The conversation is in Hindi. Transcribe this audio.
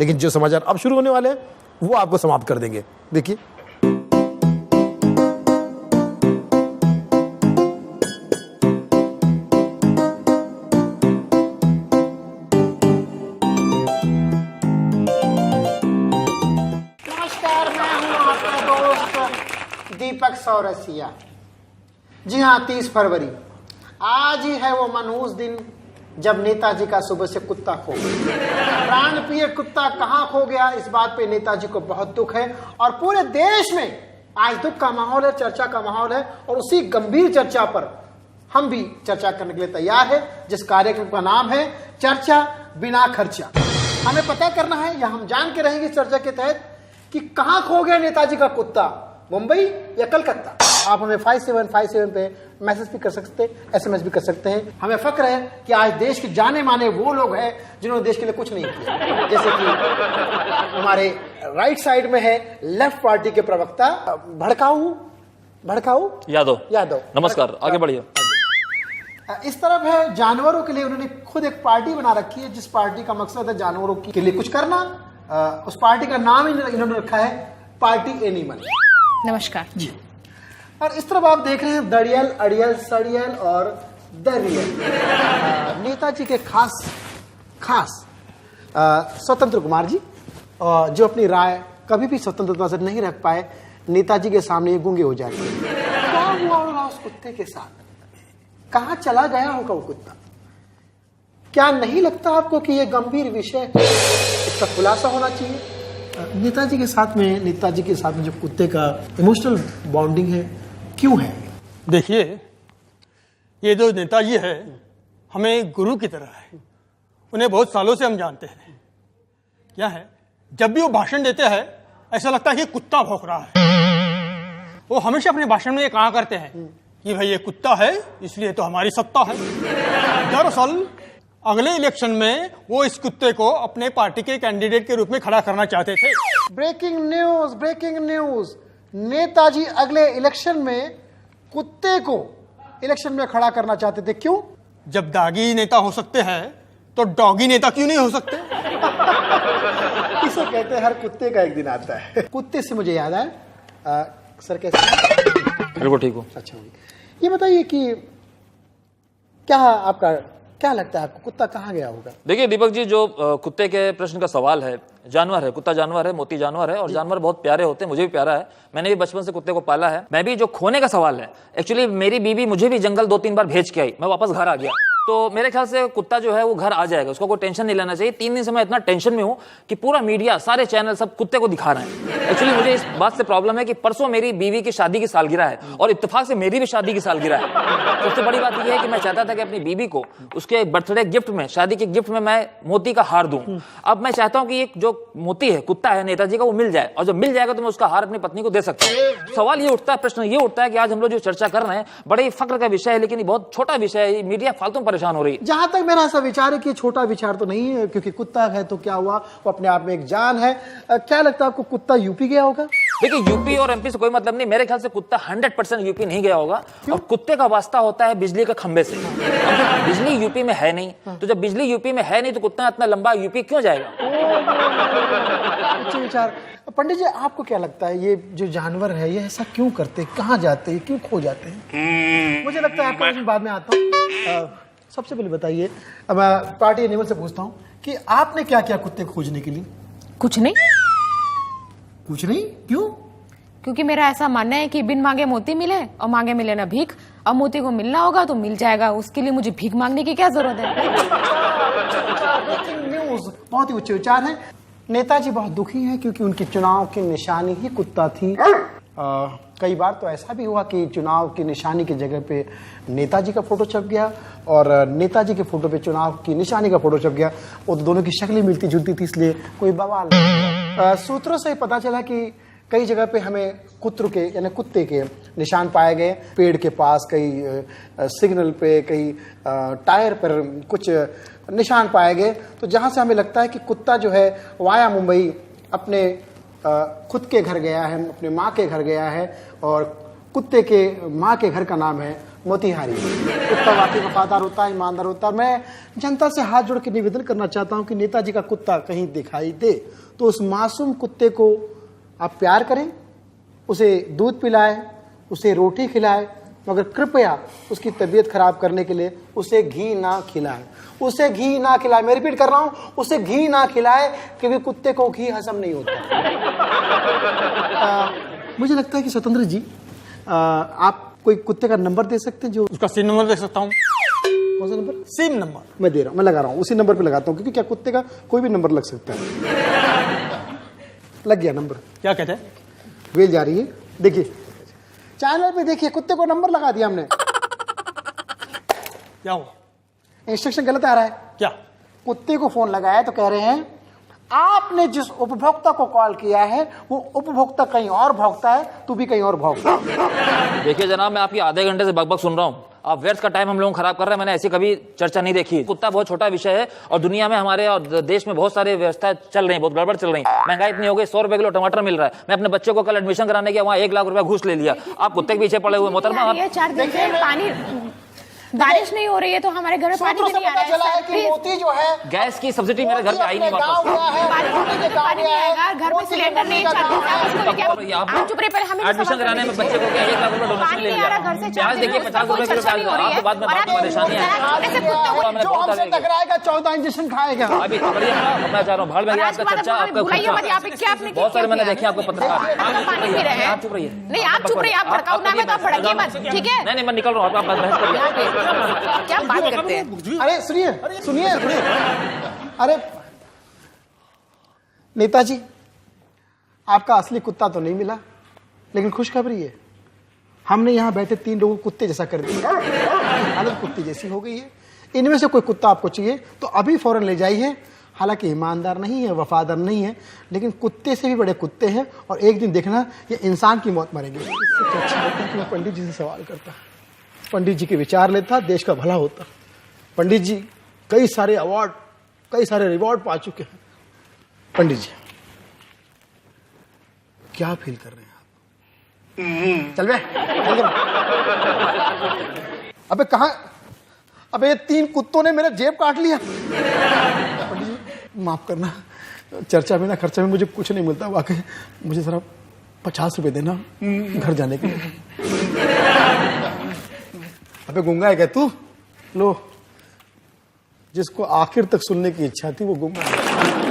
लेकिन जो समाचार अब शुरू होने वाले हैं वो आपको समाप्त कर देंगे। देखिए, नमस्कार, मैं हूं आपका दोस्त दीपक सौरसिया। जी हाँ, 30 फरवरी आज ही है वो मनहूस दिन जब नेताजी का सुबह से कुत्ता खो गया। प्राण प्रिय कुत्ता कहाँ खो गया, इस बात पे नेताजी को बहुत दुख है और पूरे देश में आज दुख का माहौल है, चर्चा का माहौल है। और उसी गंभीर चर्चा पर हम भी चर्चा करने के लिए तैयार है, जिस कार्यक्रम का नाम है चर्चा बिना खर्चा। हमें पता करना है या हम जान के रहेंगे इस चर्चा के तहत कि कहाँ खो गया नेताजी का कुत्ता, मुंबई या कलकत्ता। आप हमें 5757 पे मैसेज भी कर सकते हैं, SMS भी कर सकते हैं। हमें फक्र है कि आज देश के जाने माने वो लोग हैं जिन्होंने देश के लिए कुछ नहीं किया। जैसे कि हमारे राइट साइड में है लेफ्ट पार्टी के प्रवक्ता भड़काऊ यादव। नमस्कार, आगे बढ़िए। इस तरफ है जानवरों के लिए, उन्होंने खुद एक पार्टी बना रखी है जिस पार्टी का मकसद है जानवरों के लिए कुछ करना। उस पार्टी का नाम इन्होंने रखा है पार्टी एनिमल। नमस्कार जी। और इस तरफ आप देख रहे हैं दड़ियल, अड़ियल, सड़ियल और दरियल। नेताजी के खास स्वतंत्र कुमार जी, जो अपनी राय कभी भी स्वतंत्रता से नहीं रख पाए, नेताजी के सामने ये गूंगे हो जाते हैं। क्या हुआ होगा उस कुत्ते के साथ? कहाँ चला गया होगा वो कुत्ता? क्या नहीं लगता आपको कि ये गंभीर विषय है, इसका खुलासा होना चाहिए? नेताजी के साथ में जो कुत्ते का इमोशनल बॉन्डिंग है, क्यों है? देखिए, ये जो नेताजी है हमें गुरु की तरह है। उन्हें बहुत सालों से हम जानते हैं। क्या है, जब भी वो भाषण देते हैं ऐसा लगता है कि कुत्ता भौंक रहा है। वो हमेशा अपने भाषण में ये कहा करते हैं कि भाई ये कुत्ता है इसलिए तो हमारी सत्ता है। दरअसल अगले इलेक्शन में वो इस कुत्ते को अपने पार्टी के कैंडिडेट के रूप में खड़ा करना चाहते थे। ब्रेकिंग न्यूज, नेताजी अगले इलेक्शन में कुत्ते को इलेक्शन में खड़ा करना चाहते थे। क्यों? जब दागी नेता हो सकते हैं तो डॉगी नेता क्यों नहीं हो सकते? इसे कहते हैं हर कुत्ते का एक दिन आता है। कुत्ते से मुझे याद आया, सर कैसे? बिल्कुल ठीक हो। अच्छा, ये बताइए कि क्या लगता है आपको, कुत्ता कहाँ गया होगा? देखिए दीपक जी, जो कुत्ते के प्रश्न का सवाल है, जानवर है, कुत्ता जानवर है, मोती जानवर है और जानवर बहुत प्यारे होते हैं। मुझे भी प्यारा है, मैंने भी बचपन से कुत्ते को पाला है। मैं भी, जो खोने का सवाल है, एक्चुअली मेरी बीवी मुझे भी जंगल 2-3 बार भेज के आई, मैं वापस घर आ गया। तो मेरे ख्याल से कुत्ता जो है वो घर आ जाएगा, उसको कोई टेंशन नहीं लेना चाहिए। 3 दिन से मैं इतना टेंशन में हूँ कि पूरा मीडिया, सारे चैनल सब कुत्ते को दिखा रहे हैं। एक्चुअली मुझे इस बात से प्रॉब्लम है कि परसों मेरी बीवी की शादी की सालगिरह है और इत्तेफाक से मेरी भी शादी की सालगिरह है। सबसे बड़ी बात यह है कि मैं चाहता था कि अपनी बीवी को उसके बर्थडे गिफ्ट में, शादी के गिफ्ट में मैं मोती का हार दूं। अब मैं चाहता हूं कि एक जो मोती है, कुत्ता है नेताजी का, वो मिल जाए, और जब मिल जाएगा तो मैं उसका हार अपनी पत्नी को दे सकता हूं। सवाल ये उठता है, प्रश्न ये उठता है कि आज हम लोग जो चर्चा कर रहे हैं बड़े ही फक्र का विषय है, लेकिन ये बहुत छोटा विषय है। मीडिया फालतू परेशान हो रही है। जहां तक मेरा ऐसा विचार है कि छोटा विचार तो नहीं है, क्योंकि कुत्ता है तो क्या हुआ, वो अपने आप में एक जान है। क्या लगता है आपको, कुत्ता यूपी गया होगा? देखिए, यूपी और एमपी से कोई मतलब नहीं। मेरे ख्याल से कुत्ता 100% यूपी नहीं गया होगा। और कुत्ते का वास्ता होता है बिजली के खंभे से। बिजली यूपी में है नहीं, तो जब बिजली यूपी में है नहीं तो कुत्ता इतना लंबा यूपी क्यों जाएगा? अच्छे विचार। पंडित जी, आपको क्या लगता है, ये जो जानवर है ये ऐसा क्यों करते हैं, कहाँ जाते हैं, क्यों खो जाते हैं? मुझे लगता है आपका बाद में आता हूँ। सबसे पहले बताइए, मैं पार्टी एनिमल से पूछता हूँ कि आपने क्या किया कुत्ते खोजने के लिए? कुछ नहीं। क्यों? क्योंकि मेरा ऐसा मानना है कि बिन मांगे मोती मिले और मांगे मिले ना भीख। अब मोती को मिलना होगा तो मिल जाएगा, उसके लिए मुझे भीख मांगने की क्या जरूरत है? न्यूज, बहुत ही उच्च विचार है। नेताजी बहुत दुखी हैं क्योंकि उनकी चुनाव की निशानी ही कुत्ता थी। कई बार तो ऐसा भी हुआ कि चुनाव की निशानी की जगह पे नेताजी का फोटो छप गया और नेताजी के फोटो पे चुनाव की निशानी का फोटो छप गया। वो दोनों की शक्लें मिलती जुलती थी, इसलिए कोई बवाल नहीं। सूत्रों से पता चला कि कई जगह पे हमें कुत्ते के निशान पाए गए, पेड़ के पास, कई सिग्नल पे, कई टायर पर कुछ निशान पाए गए। तो जहां से हमें लगता है कि कुत्ता जो है वाया मुंबई अपने खुद के घर गया है, अपने माँ के घर गया है, और कुत्ते के माँ के घर का नाम है मोतिहारी। कुत्ता वाकई वफादार होता है, ईमानदार होता है। मैं जनता से हाथ जोड़ के निवेदन करना चाहता हूं कि नेताजी का कुत्ता कहीं दिखाई दे तो उस मासूम कुत्ते को आप प्यार करें, उसे दूध पिलाएं, उसे रोटी खिलाएं, मगर कृपया उसकी तबीयत खराब करने के लिए उसे घी ना खिलाएं। उसे घी ना खिलाएं, मैं रिपीट कर रहा हूं, उसे घी ना खिलाएं क्योंकि कुत्ते को घी हजम नहीं होता। मुझे लगता है कि स्वतंत्र जी आप कोई कुत्ते का नंबर दे सकते हैं जो उसका सिम नंबर दे सकता हूँ। कौन सा नंबर? सिम नंबर मैं दे रहा हूं, मैं लगा रहा हूं, उसी नंबर पे लगाता हूं क्योंकि क्या कुत्ते का कोई भी नंबर लग सकता है। लग गया नंबर। क्या कहते हैं? बेल जा रही है, देखिए चैनल पे देखिए, कुत्ते को नंबर लगा दिया हमने। क्या हुआ? इंस्ट्रक्शन गलत आ रहा है। क्या? कुत्ते को फोन लगाया तो कह रहे हैं आपने जिस उपभोक्ता को कॉल किया है वो उपभोक्ता कहीं और भौंकता है, तू भी कहीं और भौंकता। देखिए जनाब, मैं आपकी आधे घंटे से बकबक सुन रहा हूँ। आप व्यर्थ का टाइम हम लोगों को खराब कर रहे हैं। मैंने ऐसी कभी चर्चा नहीं देखी। कुत्ता बहुत छोटा विषय है और दुनिया में हमारे और देश में बहुत सारी व्यवस्था चल रही है, बहुत गड़बड़ चल रही है। महंगाई इतनी हो गई, 100 रुपए किलो टमाटर मिल रहा है। मैं अपने बच्चे को कल एडमिशन कराने गया, वहाँ 1 लाख रुपया घूस ले लिया। आप कुत्ते के पीछे पड़े हुए मोहतरमा। आप 4 दिन से पानी बारिश नहीं हो रही है तो हमारे घर में पानी भी नहीं आ रहा है। चला है कि मोती जो है गैस की सब्सिडी मेरे घर पे आई नहीं वापस। बारिश होने से पानी नहीं आएगा, घर में सिलेंडर नहीं है, 4 दिन से आप उसको लेके आप चुप रहे। पहले हमें एडमिशन कराने में बच्चे को 1 लाख रुपए डोनेशन पानी ले नहीं आ रहा लिया। घर से, प्याज देखिए 50 रुपए किलो प्याज। आपको बाद में बहुत परेशानी है। जो हमसे टकराएगा 14 इंजेक्शन खाएगा। अभी बढ़िया मैं चाह रहा हूँ भाड़ में आपका चर्चा, आपका बहुत सारे मैंने देखे आपको पत्रकार। पानी पी रहे हैं। आप चुप रहिए। नहीं आप चुप रहिए, आप भड़काऊ ना में तो आप भड़किए मत, ठीक है? नहीं मैं निकल रहा हूँ, आप बहस करिए। क्या बात करते हैं? अरे सुनिए सुनिए, अरे नेताजी आपका असली कुत्ता तो नहीं मिला, लेकिन खुशखबरी है, हमने यहां बैठे 3 लोगों को कुत्ते जैसा कर दिया। हालत कुत्ते जैसी हो गई है। इनमें से कोई कुत्ता आपको चाहिए तो अभी फौरन ले जाइए। हालांकि ईमानदार नहीं है, वफादार नहीं है, लेकिन कुत्ते से भी बड़े कुत्ते हैं और एक दिन देखना ये इंसान की मौत मरेंगे। इससे अच्छा होता कि मैं पंडित जी से सवाल करता, पंडित जी के विचार लेता, देश का भला होता। पंडित जी कई सारे अवार्ड, कई सारे रिवॉर्ड पा चुके हैं। पंडित जी क्या फील कर रहे हैं आप? चल बे, चल बे। अबे कहां? अबे ये 3 कुत्तों ने मेरा जेब काट लिया। पंडित जी माफ करना, चर्चा में ना खर्चा में मुझे कुछ नहीं मिलता वाकई। मुझे जरा 50 रुपए देना घर जाने के लिए। अबे गूंगा है क्या तू? लो, जिसको आखिर तक सुनने की इच्छा थी वो गूंगा है।